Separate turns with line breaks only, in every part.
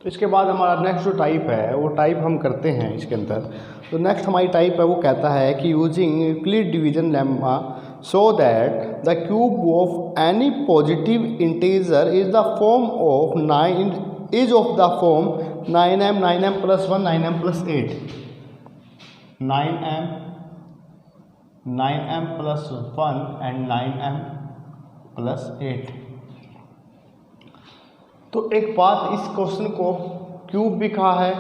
तो इसके बाद हमारा नेक्स्ट जो टाइप है वो टाइप हम करते हैं इसके अंदर। तो नेक्स्ट हमारी टाइप है वो कहता है कि using Euclid division lemma so that the cube of any positive integer is the form of 9 is of the form 9m 9m plus 1 9m plus 8 9m 9m plus 1 and 9m plus 8। तो एक बात इस question को cube भी कहा है,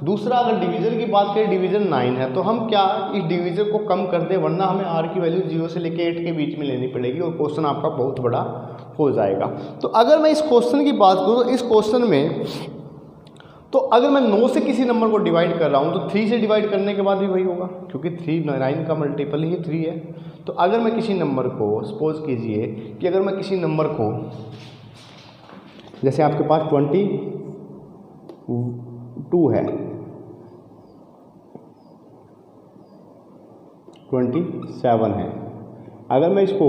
दूसरा अगर डिवीज़न की बात करें डिवीज़न 9 है, तो हम क्या इस डिवीज़न को कम कर दें, वरना हमें आर की वैल्यू 0 से लेकर 8 के बीच में लेनी पड़ेगी और क्वेश्चन आपका बहुत बड़ा हो जाएगा। तो अगर मैं इस क्वेश्चन की बात करूँ तो इस क्वेश्चन में तो अगर मैं 9 से किसी नंबर को डिवाइड कर रहा हूँ तो 3 से डिवाइड करने के बाद भी वही होगा, क्योंकि 3 9 का मल्टीपल ही 3 है। तो अगर मैं किसी नंबर को सपोज कीजिए कि अगर मैं किसी नंबर को, जैसे आपके पास 22 है, 27 है, अगर मैं इसको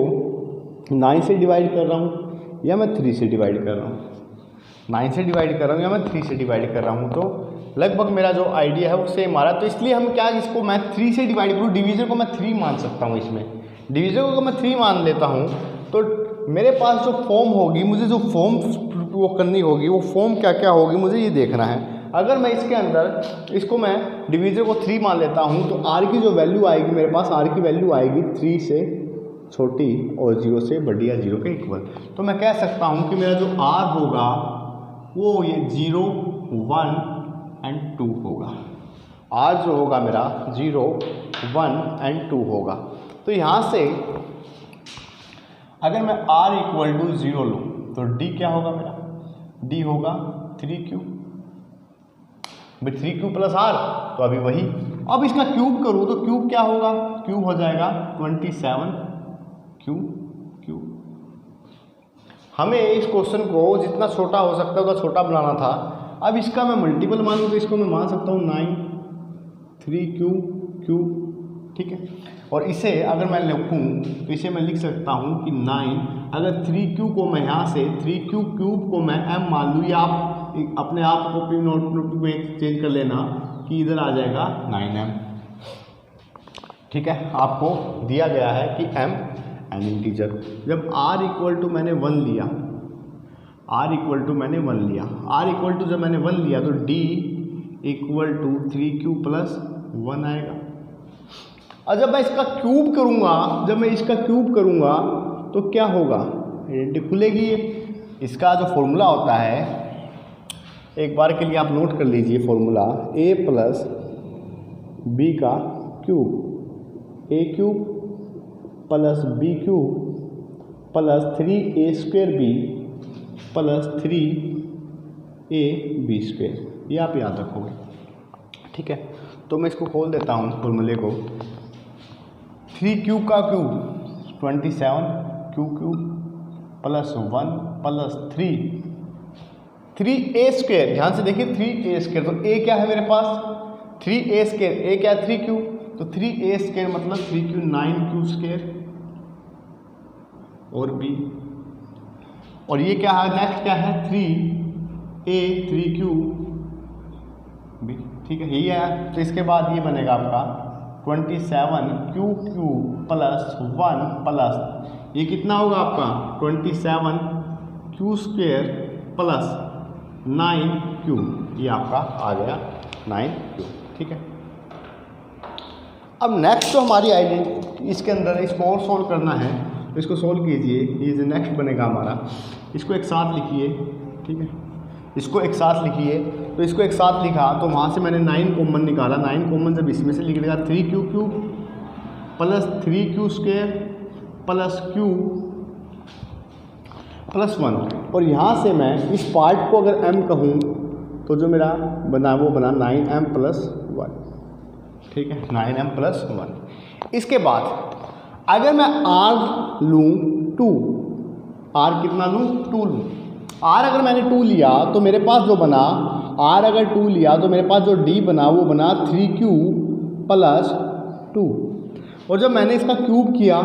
9 से डिवाइड कर रहा हूँ या मैं 3 से डिवाइड कर रहा हूँ, 9 से डिवाइड कर रहा हूँ या मैं 3 से डिवाइड कर रहा हूँ, तो लगभग मेरा जो आइडिया है वो सेम आ रहा है। तो इसलिए हम क्या, इसको मैं 3 से डिवाइड करूँ, डिवीज़न को मैं 3 मान सकता हूँ। इसमें डिवीज़न को अगर मैं 3 मान लेता हूँ तो मेरे पास जो फॉर्म होगी, मुझे जो फॉर्म वो करनी होगी, वो फॉर्म क्या क्या होगी मुझे ये देखना है। अगर मैं इसके अंदर इसको मैं डिवीज़न को 3 मान लेता हूँ तो आर की जो वैल्यू आएगी मेरे पास, आर की वैल्यू आएगी 3 से छोटी और 0 से बड़ी या 0 के इक्वल। तो मैं कह सकता हूँ कि मेरा जो आर होगा वो ये 0 1 एंड 2 होगा। आर जो होगा मेरा 0 1 एंड 2 होगा। तो यहाँ से अगर मैं r इक्वल टू 0 लूँ तो d क्या होगा मेरा, d होगा 3q, 3q प्लस r, तो अभी वही। अब इसका क्यूब करूँ तो क्यूब क्या होगा, क्यूब हो जाएगा 27q क्यूब। हमें इस क्वेश्चन को जितना छोटा हो सकता है उतना छोटा बनाना था। अब इसका मैं मल्टीपल मानूँ तो इसको मैं मान सकता हूँ 9 3q क्यूब, ठीक है। और इसे अगर मैं लिखूँ तो इसे मैं लिख सकता हूँ कि 9, अगर 3q को मैं यहाँ से 3q क्यूब को मैं m मान लूँ, या आप अपने आप को नोट में चेंज कर लेना कि इधर आ जाएगा 9m, ठीक है। आपको दिया गया है कि m एन इंटीजर। जब r इक्वल टू मैंने 1 लिया, r इक्वल टू मैंने 1 लिया, r इक्वल टू जब मैंने 1 लिया तो d equal to 3q plus 1 आएगा। और जब मैं इसका क्यूब करूँगा, जब मैं इसका क्यूब करूँगा तो क्या होगा, आइडेंटिटी खुलेगी। इसका जो फॉर्मूला होता है, एक बार के लिए आप नोट कर लीजिए फॉर्मूला, a प्लस बी का cube, a cube plus B cube plus 3a² b plus 3ab², ये आप याद रखोगे, ठीक है। तो मैं इसको खोल देता हूँ फॉर्मूले को। 3q का cube 27q cube plus 1 plus 3a², ध्यान से देखिए 3a², तो a क्या है मेरे पास 3a², a क्या है 3q, तो 3a² मतलब 3q 9q² और b, और ये क्या है नेक्स्ट क्या है 3a 3q b, ठीक है, यही है। तो इसके बाद ये बनेगा आपका 27q क्यूब प्लस 1 प्लस ये कितना होगा आपका 27q² प्लस 9q, ये आपका आ गया 9q, ठीक है। अब नेक्स्ट तो हमारी आइडेंटिटी, इसके अंदर इसको और सोल्व करना है, तो इसको सोल्व कीजिए। ये जो नेक्स्ट बनेगा हमारा, इसको एक साथ लिखिए, ठीक है, इसको एक साथ लिखिए। तो इसको एक साथ लिखा तो वहाँ से मैंने 9 कॉमन निकाला, 9 कॉमन जब इसमें से निकलेगा 3q cube plus 3q² plus q plus 1, और यहाँ से मैं इस पार्ट को अगर m कहूँ तो जो मेरा बना वो बना 9m प्लस 1, ठीक है, 9m प्लस 1। इसके बाद अगर मैं r लूँ 2, r कितना लूँ 2 लूँ, r अगर मैंने 2 लिया तो मेरे पास जो बना, r अगर 2 लिया तो मेरे पास जो d बना वो बना 3q प्लस 2, और जब मैंने इसका क्यूब किया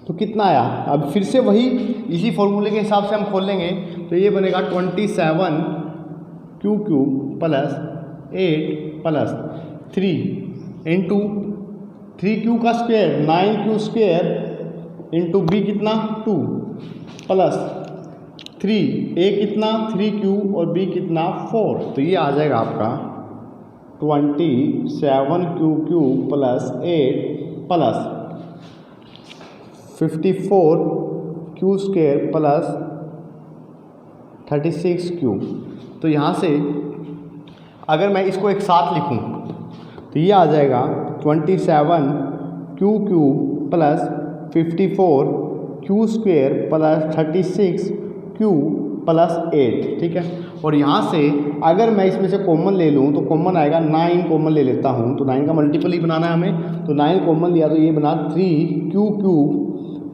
तो कितना आया, अब फिर से वही इसी फॉर्मूले के हिसाब से हम खोलेंगे तो ये बनेगा 27 Q cube plus 8 plus 3 into 3q का square 9q square into B कितना 2 प्लस 3 a कितना 3q और b कितना 4। तो ये आ जाएगा आपका 27q cube plus 8 plus 54q square plus 36q। तो यहाँ से अगर मैं इसको एक साथ लिखूँ तो ये आ जाएगा 27q cube plus 54q square plus 36q plus 8। ठीक है, और यहाँ से अगर मैं इसमें से कॉमन ले लूँ तो कॉमन आएगा 9 कॉमन ले लेता हूँ, तो 9 का मल्टीपल ही बनाना है हमें, तो 9 कॉमन लिया तो ये बना 3q cube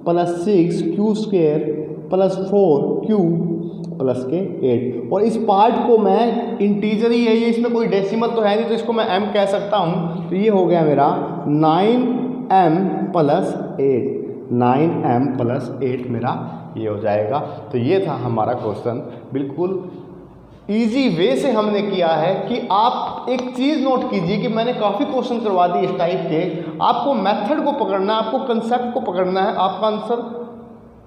plus 6q square plus 4q plus के 8। और इस पार्ट को मैं इंटीजर ही है ये, इसमें कोई डेसिमल तो है नहीं, तो इसको मैं m कह सकता हूँ। तो ये हो गया मेरा 9m प्लस 8, 9m प्लस 8 मेरा ये हो जाएगा। तो ये था हमारा क्वेश्चन, बिल्कुल इजी वे से हमने किया है कि आप एक चीज़ नोट कीजिए कि मैंने काफ़ी क्वेश्चन करवा दिए इस टाइप के, आपको मेथड को पकड़ना है, आपको कंसेप्ट को पकड़ना है, आपका आंसर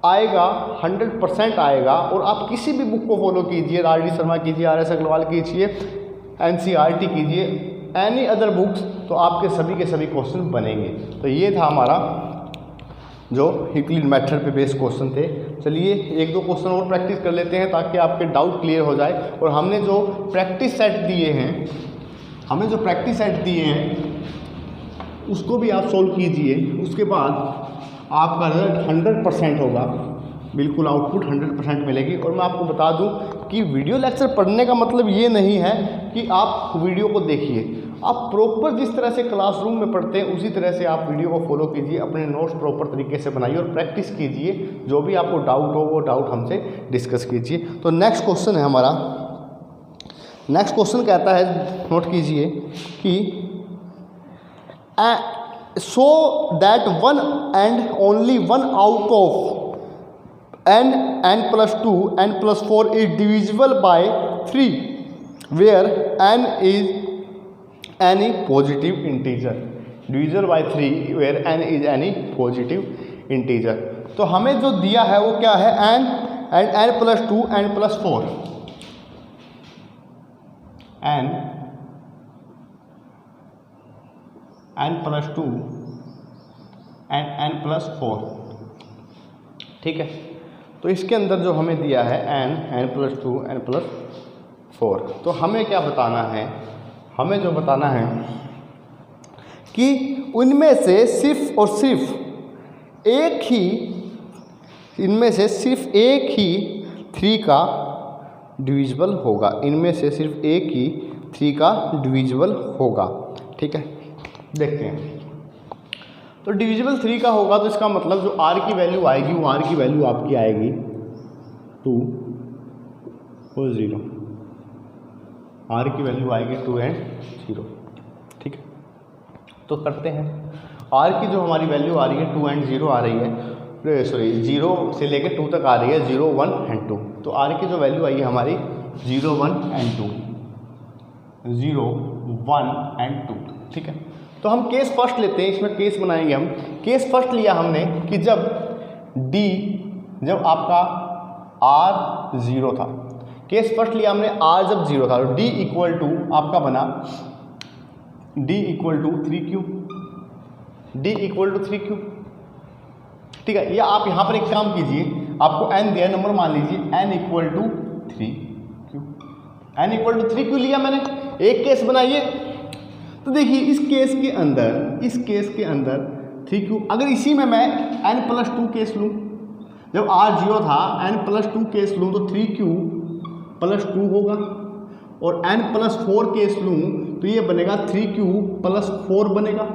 आएगा 100% आएगा। और आप किसी भी बुक को फॉलो कीजिए, RD शर्मा कीजिए, RS अग्रवाल कीजिए, NCERT कीजिए, एनी अदर बुक्स, तो आपके सभी के सभी क्वेश्चन बनेंगे। तो ये था हमारा जो यूक्लिड मेथड पे बेस्ड क्वेश्चन थे। चलिए एक दो क्वेश्चन और प्रैक्टिस कर लेते हैं ताकि आपके डाउट क्लियर हो जाए। और हमने जो प्रैक्टिस सेट दिए हैं उसको भी आप सोल्व कीजिए, उसके बाद आपका रिजल्ट 100% होगा, बिल्कुल आउटपुट 100% मिलेगी। और मैं आपको बता दूं कि वीडियो लेक्चर पढ़ने का मतलब ये नहीं है कि आप वीडियो को देखिए, आप प्रॉपर जिस तरह से क्लासरूम में पढ़ते हैं उसी तरह से आप वीडियो को फॉलो कीजिए, अपने नोट्स प्रॉपर तरीके से बनाइए और प्रैक्टिस कीजिए। जो भी आपको डाउट हो वो डाउट हमसे डिस्कस कीजिए। तो नेक्स्ट क्वेश्चन है हमारा, नेक्स्ट क्वेश्चन कहता है, नोट कीजिए कि so that one and only one out of n plus 2 n plus 4 is divisible by 3 where n is any positive integer, divisible by 3 where n is any positive integer। तो हमें जो दिया है वो क्या है, n and n plus 2 n plus 4, n plus 2 n plus 4। ठीक है, तो इसके अंदर जो हमें दिया है n प्लस 2 n प्लस 4, तो हमें क्या बताना है, हमें जो बताना है कि उनमें से सिर्फ और सिर्फ एक ही, इनमें से सिर्फ एक ही 3 का डिविजिबल होगा, इनमें से सिर्फ एक ही 3 का डिविजिबल होगा। ठीक है, देखते हैं। तो डिविजिबल 3 का होगा तो इसका मतलब जो r की वैल्यू आएगी वो r की वैल्यू आपकी आएगी 2 और 0, r की वैल्यू आएगी 2 और 0। ठीक है, तो करते हैं। r की जो हमारी वैल्यू आ रही है 2 और 0 आ रही है, सॉरी 0 से लेकर 2 तक आ रही है, 0 1 और 2। तो r की जो वैल्यू आई है हमारी 0 1 और 2, 0 1 और 2। ठीक है, तो हम केस फर्स्ट लेते हैं, इसमें केस बनाएंगे हम। केस फर्स्ट लिया हमने कि जब आपका r 0 था, केस फर्स्ट लिया हमने r जब 0 था, तो d इक्वल टू आपका बना d equal to 3q, d equal to 3q। ठीक है, या आप यहाँ पर एक काम कीजिए, आपको n दिया नंबर, मान लीजिए n equal to 3q, n equal to 3q लिया मैंने। एक केस बनाइए, तो देखिए इस केस के अंदर 3q, अगर इसी में मैं n प्लस 2 केस लूँ, जब r 0 था n प्लस 2 केस लूँ तो 3q प्लस 2 होगा, और n प्लस 4 केस लूँ तो ये बनेगा 3q प्लस 4 बनेगा।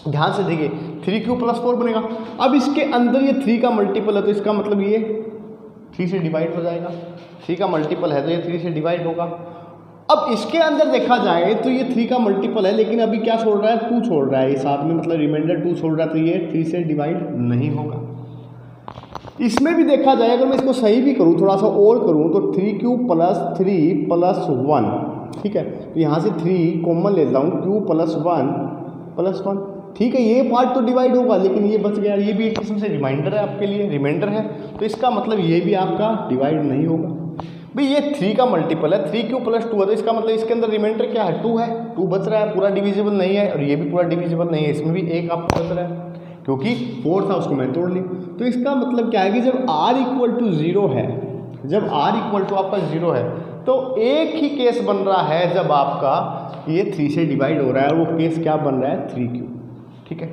ध्यान से देखिए 3q प्लस 4 बनेगा। अब इसके अंदर ये 3 का मल्टीपल है तो इसका मतलब ये 3 से डिवाइड हो जाएगा, 3 का मल्टीपल है तो ये 3 से डिवाइड होगा। अब इसके अंदर देखा जाए तो ये 3 का मल्टीपल है, लेकिन अभी क्या छोड़ रहा है, 2 छोड़ रहा है, ये साथ में मतलब रिमाइंडर 2 छोड़ रहा है, तो ये 3 से डिवाइड नहीं होगा। इसमें भी देखा जाए, अगर मैं इसको सही भी करूँ, थोड़ा सा और करूँ, तो 3 प्लस 3 प्लस 1, ठीक है। तो यहाँ से 3 कॉमन लेता हूँ, क्यू प्लस 1 प्लस 1, ठीक है। ये पार्ट तो डिवाइड होगा, लेकिन ये बच गया, ये भी एक किस्म से रिमाइंडर है आपके लिए, रिमाइंडर है, तो इसका मतलब ये भी आपका डिवाइड नहीं होगा। भाई ये 3 का मल्टीपल है, 3 प्लस 2 है, तो इसका मतलब इसके अंदर रिमाइंडर क्या है, 2 है, 2 बच रहा है, पूरा डिविजिबल नहीं है, और ये भी पूरा डिविजिबल नहीं है, इसमें भी 1 आपका बच रहा है, क्योंकि 4 था उसको मैं तोड़ ली। तो इसका मतलब क्या है कि जब r इक्वल टू 0 है, जब r इक्वल टू आपका 0 है, तो एक ही केस बन रहा है जब आपका ये 3 से डिवाइड हो रहा है, वो केस क्या बन रहा है, 3q, ठीक है।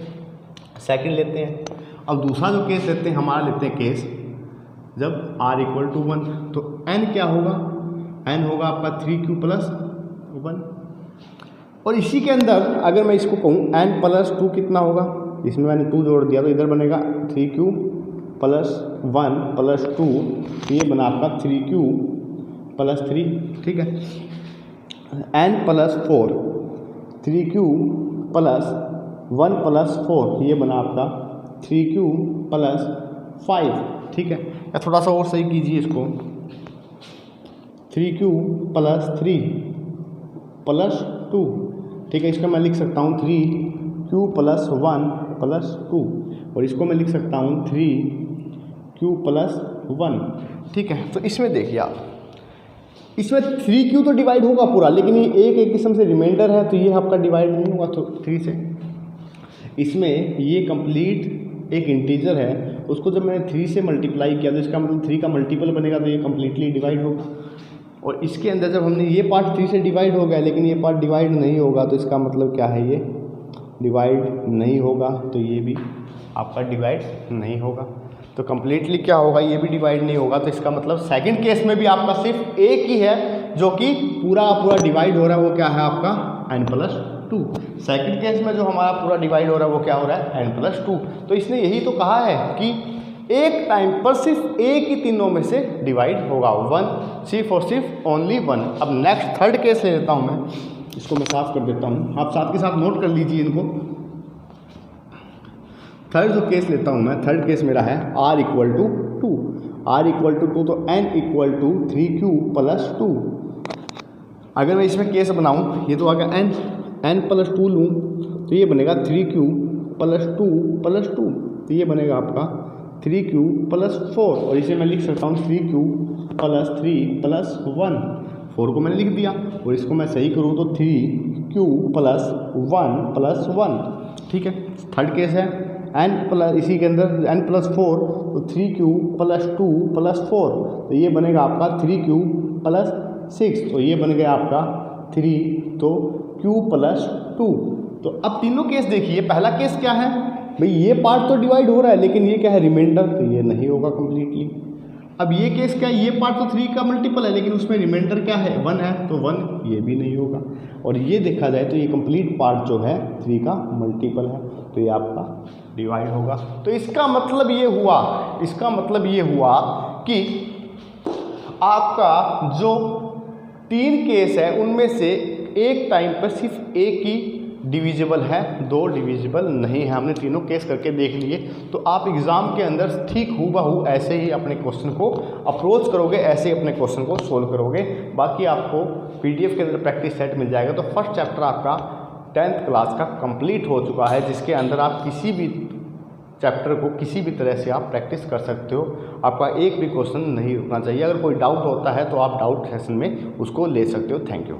सेकंड लेते हैं। अब दूसरा जो केस लेते हैं, हमारा लेते हैं केस जब r इक्वल टू 1, तो n क्या होगा, n होगा आपका 3q प्लस 1, और इसी के अंदर अगर मैं इसको कहूँ n प्लस 2 कितना होगा, इसमें मैंने 2 जोड़ दिया, तो इधर बनेगा 3q प्लस 1 प्लस 2, ये बना आपका 3q प्लस 3, ठीक है। n plus 4, 3q plus 1 plus 4, ये बना आपका 3q प्लस 5, ठीक है। या थोड़ा सा और सही कीजिए इसको, 3q प्लस 3 प्लस 2, ठीक है। इसका मैं लिख सकता हूँ 3q प्लस 1 प्लस 2, और इसको मैं लिख सकता हूँ 3q प्लस 1, ठीक है। तो इसमें देखिए आप, इसमें 3q तो डिवाइड होगा पूरा, लेकिन ये एक किस्म से रिमाइंडर है, तो ये आपका डिवाइड नहीं होगा तो 3 से। इसमें ये कंप्लीट एक इंटीजर है, उसको जब मैंने 3 से मल्टीप्लाई किया, तो इसका मतलब 3 का मल्टीपल बनेगा, तो ये कम्प्लीटली डिवाइड होगा। और इसके अंदर जब हमने ये पार्ट 3 से डिवाइड हो गया, लेकिन ये पार्ट डिवाइड नहीं होगा, तो इसका मतलब क्या है, ये डिवाइड नहीं होगा, तो ये भी आपका डिवाइड नहीं होगा। तो कम्प्लीटली क्या होगा, ये भी डिवाइड नहीं होगा, तो इसका मतलब सेकंड केस में भी आपका सिर्फ एक ही है जो कि पूरा डिवाइड हो रहा है, वो क्या है आपका n प्लस 2। सेकंड केस में जो हमारा पूरा डिवाइड हो रहा है, वो क्या हो रहा है, n प्लस 2। तो इसने यही तो कहा है कि एक टाइम पर सिर्फ एक ही तीनों में से डिवाइड होगा, 1, सिर्फ और सिर्फ ओनली 1। अब नेक्स्ट थर्ड केस ले लेता हूँ मैं, इसको मैं साफ कर देता हूँ, आप साथ के साथ नोट कर लीजिए इनको। थर्ड जो केस लेता हूँ मैं, थर्ड केस मेरा है r equal to 2, r equal to 2, तो n equal to 3q plus 2। अगर मैं इसमें केस बनाऊँ, ये तो अगर n प्लस 2 लूँ, तो ये बनेगा 3q प्लस 2 प्लस 2, तो ये बनेगा आपका 3q प्लस 4, और इसे मैं लिख सकता हूँ 3q प्लस 3 प्लस 1, 4 को मैंने लिख दिया, और इसको मैं सही करूँ तो 3q प्लस 1 प्लस 1, ठीक है। थर्ड केस है n प्लस, इसी के अंदर n प्लस 4, तो 3q प्लस 2 प्लस 4, तो ये बनेगा आपका 3q प्लस 6, तो ये बन गया आपका 3, तो q प्लस 2। तो अब तीनों केस देखिए, पहला केस क्या है भाई, ये पार्ट तो डिवाइड हो रहा है, लेकिन ये क्या है, रिमाइंडर, तो ये नहीं होगा कम्प्लीटली। अब ये केस क्या है, ये पार्ट तो 3 का मल्टीपल है, लेकिन उसमें रिमाइंडर क्या है, 1 है, तो 1, ये भी नहीं होगा। और ये देखा जाए तो ये कंप्लीट पार्ट जो है 3 का मल्टीपल है, तो ये आपका डिवाइड होगा। तो इसका मतलब ये हुआ, इसका मतलब ये हुआ कि आपका जो 3 केस है, उनमें से एक टाइम पर सिर्फ एक ही डिविजिबल है, 2 डिविजिबल नहीं है। हमने तीनों केस करके देख लिए। तो आप एग्ज़ाम के अंदर ठीक हूबहू ऐसे ही अपने क्वेश्चन को अप्रोच करोगे, ऐसे ही अपने क्वेश्चन को सोल्व करोगे। बाकी आपको PDF के अंदर प्रैक्टिस सेट मिल जाएगा। तो फर्स्ट चैप्टर आपका 10th क्लास का कंप्लीट हो चुका है, जिसके अंदर आप किसी भी चैप्टर को किसी भी तरह से आप प्रैक्टिस कर सकते हो। आपका एक भी क्वेश्चन नहीं रुकना चाहिए। अगर कोई डाउट होता है तो आप डाउट सेशन में उसको ले सकते हो। Thank you.